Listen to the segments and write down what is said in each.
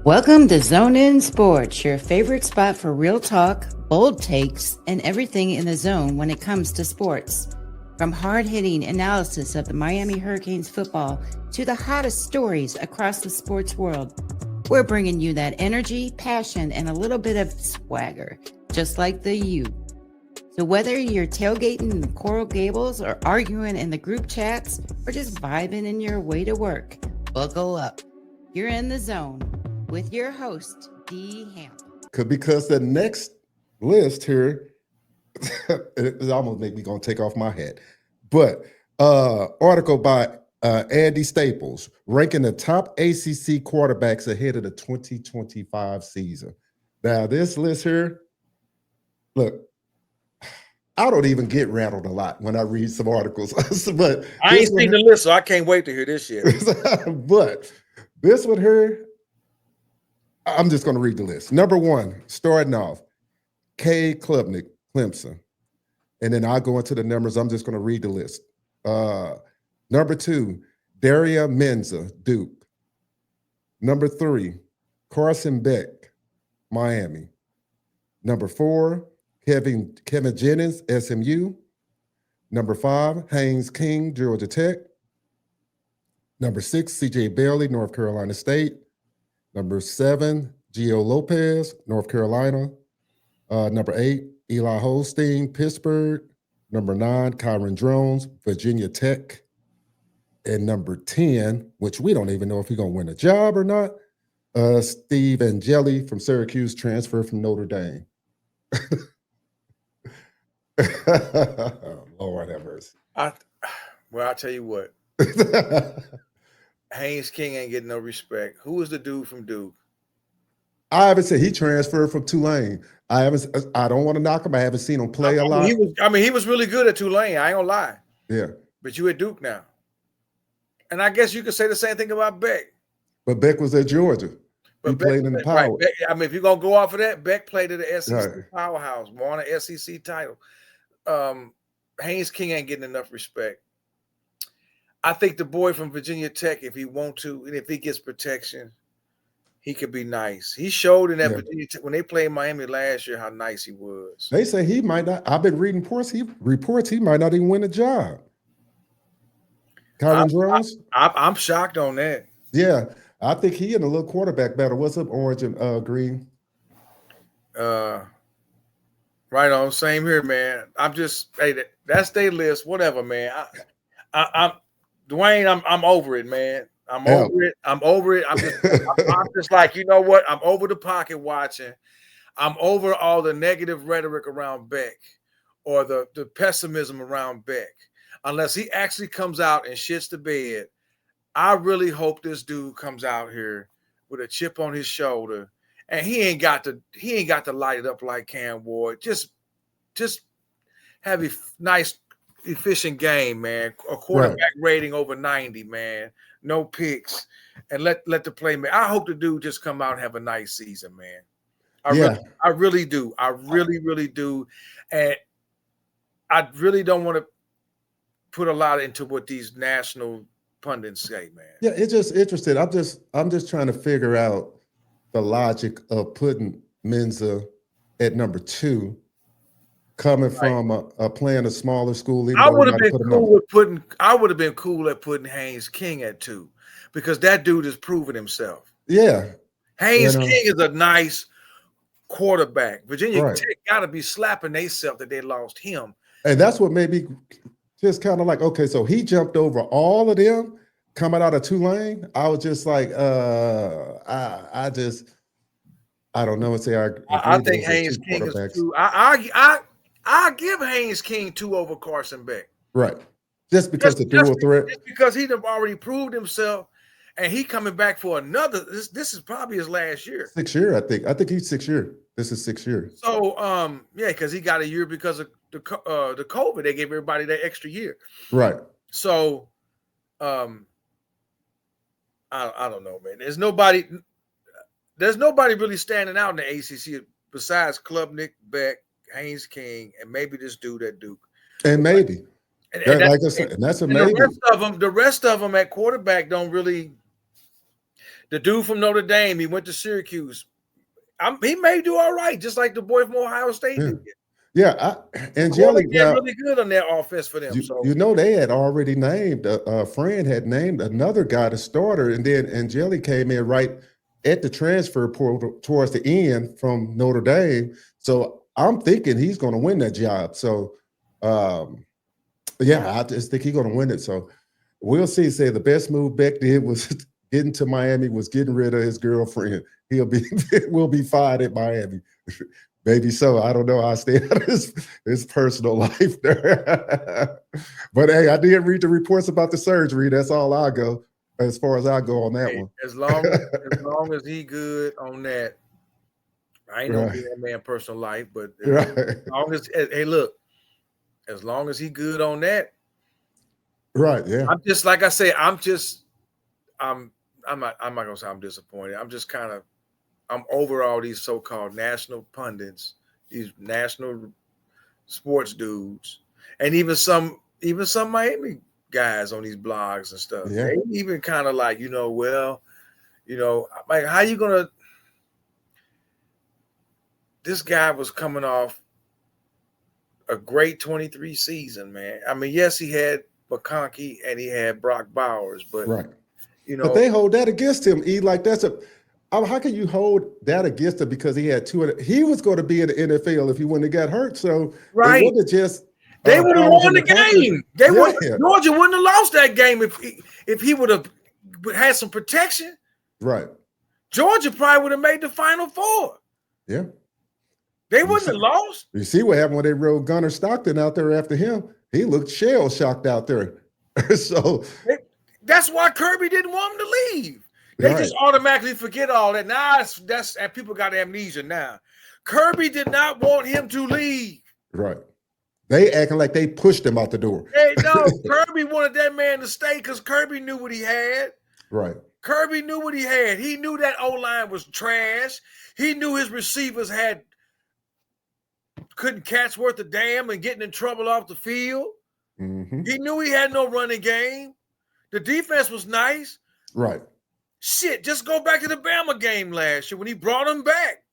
Welcome to Zone In Sports, your favorite spot for real talk, bold takes, and everything in the zone when it comes to sports. From hard-hitting analysis of the Miami Hurricanes football to the hottest stories across the sports world, we're bringing you that energy, passion, and a little bit of swagger, just like the U. So whether you're tailgating in the Coral Gables or arguing in the group chats or just vibing in your way to work, buckle up. You're in the zone with your host, D. Hamp. Because the next list here, it almost make me gonna take off my hat. But article by Andy Staples ranking the top ACC quarterbacks ahead of the 2025 season. Now, this list here, look, I don't even get rattled a lot when I read some articles. But I ain't seen the list, so I can't wait to hear this shit. But this one here, I'm just going to read the list. Number one, starting off, Cade, Klubnik, Clemson. And then I'll go into the numbers. I'm just going to read the list. Number two, Darian Mensah, Duke. Number three, Carson Beck, Miami. Number four, Kevin Jennings, SMU. Number five, Haynes King, Georgia Tech. Number six, CJ Bailey, North Carolina State. Number seven, Gio Lopez, North Carolina. Number eight, Eli Holstein, Pittsburgh. Number nine, Kyron Drones, Virginia Tech. And number 10, which we don't even know if he's going to win a job or not, Steve Angeli from Syracuse, transfer from Notre Dame. Lord have mercy. I'll tell you what. Haynes King ain't getting no respect. Who is the dude from Duke? I haven't seen he transferred from Tulane. I don't want to knock him. I haven't seen him play a lot. He was really good at Tulane. I ain't gonna lie. Yeah. But you at Duke now. And I guess you could say the same thing about Beck. But Beck was at Georgia. He played in the power. Right. Beck, if you're gonna go off of that, Beck played at the SEC powerhouse, won an SEC title. Haynes King ain't getting enough respect. I think the boy from Virginia Tech, if he want to, and if he gets protection, he could be nice. He showed in that Virginia Tech when they played Miami last year how nice he was. They say he might not. I've been reading reports he might not even win a job. Kyron Drones? I'm shocked on that. Yeah, I think he in a little quarterback battle. What's up, Orange and Green? Right on. Same here, man. I'm just that's their list. Whatever, man. I'm Dwayne. I'm over it, man. I'm over it. I'm just like, you know what? I'm over the pocket watching. I'm over all the negative rhetoric around Beck or the pessimism around Beck. Unless he actually comes out and shits the bed, I really hope this dude comes out here with a chip on his shoulder, and he ain't got to light it up like Cam Ward. Just have a nice, efficient game, man. A quarterback rating over 90, man. No picks, and let the play. Man, I hope the dude just come out and have a nice season, man. I really do. I really, really do, and I really don't want to put a lot into what these national pundits say, man. Yeah, it's just interesting. I'm just trying to figure out the logic of putting Mensah at number 2, coming from playing a smaller school. I would have been cool at putting Haynes King at 2 because that dude has proven himself. Yeah, Haynes King is a nice quarterback. Virginia Tech got to be slapping themselves that they lost him, and that's what made me just kind of like, okay, so he jumped over all of them coming out of Tulane. I was just like, I don't know. I think Haynes King is 2. I give Haynes King 2 over Carson Beck. Right. Just because the dual threat. Just because he'd have already proved himself, and he coming back for another. This is probably his last year. 6 year, I think. I think he's 6 year. This is 6 years. So, because he got a year because of the COVID. They gave everybody that extra year. Right. So, I don't know, man. There's nobody really standing out in the ACC besides Klubnik, Beck, Haynes King, and maybe this dude at Duke. And maybe. And like I said, and that's a maybe. The rest of them at quarterback don't really. The dude from Notre Dame, he went to Syracuse. He may do all right, just like the boy from Ohio State did. Yeah, Angelic they're really good on their offense for them. You know, they had already named a friend had named another guy the starter, and then Angelic came in right at the transfer portal towards the end from Notre Dame. So I'm thinking he's going to win that job. So, yeah, I just think he's going to win it. So we'll see. Say the best move Beck did was getting to Miami, was getting rid of his girlfriend. Will be fired at Miami. Maybe so. I don't know. I stay out of his personal life there. But hey, I did read the reports about the surgery. That's all I go as far as I go on that one. As long as he good on that, I ain't gonna be that man personal life. But as long as as long as he good on that, right? Yeah. I'm just like I say. I'm not gonna say I'm disappointed. I'm just kind of. I'm over all these so-called national pundits, these national sports dudes, and even some Miami guys on these blogs and stuff. Yeah. They even kind of like, like how you gonna? This guy was coming off a great 23 season, man. I mean, yes, he had McConkey and he had Brock Bowers, but but they hold that against him. Like that's how can you hold that against him because he had he was going to be in the NFL if he wouldn't have got hurt. So right. They would have just they would have won the game. Georgia wouldn't have lost that game if he would have had some protection. Right. Georgia probably would have made the Final Four. Yeah. They wouldn't have lost. You see what happened when they rode Gunnar Stockton out there after him? He looked shell-shocked out there. So that's why Kirby didn't want him to leave. They just automatically forget all that. Now and people got amnesia now. Kirby did not want him to leave. Right. They acting like they pushed him out the door. Hey, no, Kirby wanted that man to stay because Kirby knew what he had. Right. Kirby knew what he had. He knew that O-line was trash. He knew his receivers couldn't catch worth a damn and getting in trouble off the field. Mm-hmm. He knew he had no running game. The defense was nice. Right. Shit, just go back to the Bama game last year when he brought him back.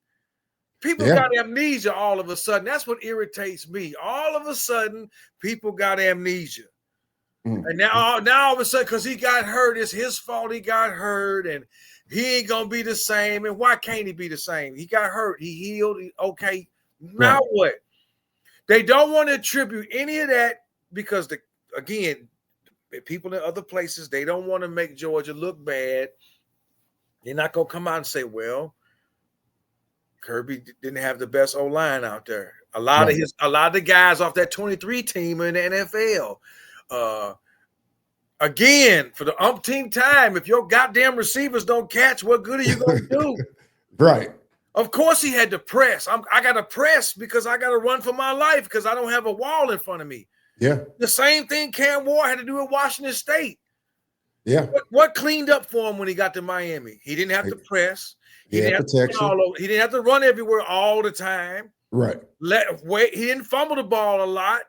People got amnesia all of a sudden. That's what irritates me. All of a sudden, people got amnesia. Mm-hmm. And now all of a sudden, because he got hurt, it's his fault he got hurt, and he ain't going to be the same. And why can't he be the same? He got hurt. He healed. Okay. Now what? They don't want to attribute any of that because, people in other places, they don't want to make Georgia look bad. They're not going to come out and say, well, Kirby didn't have the best O-line out there. A lot of the guys off that 23 team in the NFL. Again, for the umpteenth time, if your goddamn receivers don't catch, what good are you going to do? Right. Of course he had to press. I got to press because I got to run for my life because I don't have a wall in front of me. Yeah. The same thing Cam Ward had to do at Washington State. Yeah. What cleaned up for him when he got to Miami? He didn't have to press. He didn't have to run everywhere all the time. Right. He didn't fumble the ball a lot,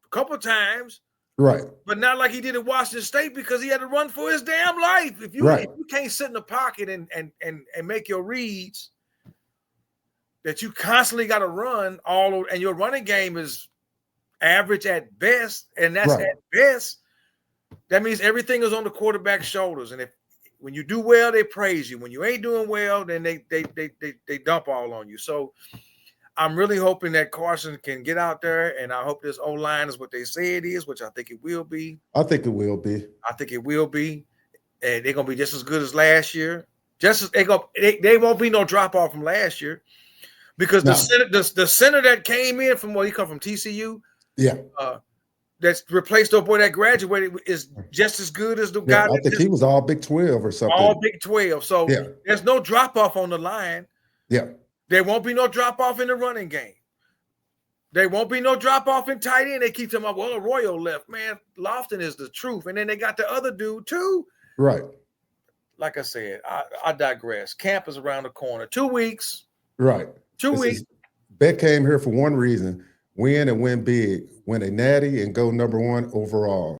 a couple of times. Right. But not like he did at Washington State because he had to run for his damn life. If you can't sit in the pocket and make your reads, that you constantly got to run and your running game is average at best, and that's at best. That means everything is on the quarterback's shoulders. And when you do well, they praise you. When you ain't doing well, then they dump all on you. So I'm really hoping that Carson can get out there, and I hope this O-line is what they say it is, which I think it will be. I think it will be. And they're gonna be just as good as last year. They won't be no drop off from last year because the center that came in from he come from TCU. Yeah. That's replaced the boy that graduated is just as good as the guy. I think he was all Big 12 or something. All Big 12. So there's no drop off on the line. Yeah. There won't be no drop off in the running game. There won't be no drop off in tight end. They keep talking about, well, Arroyo left. Man, Lofton is the truth. And then they got the other dude too. Right. Like I said, I digress. Camp is around the corner. 2 weeks. Right. 2 weeks. Beck came here for one reason. Win and win big. Win a natty and go number 1 overall.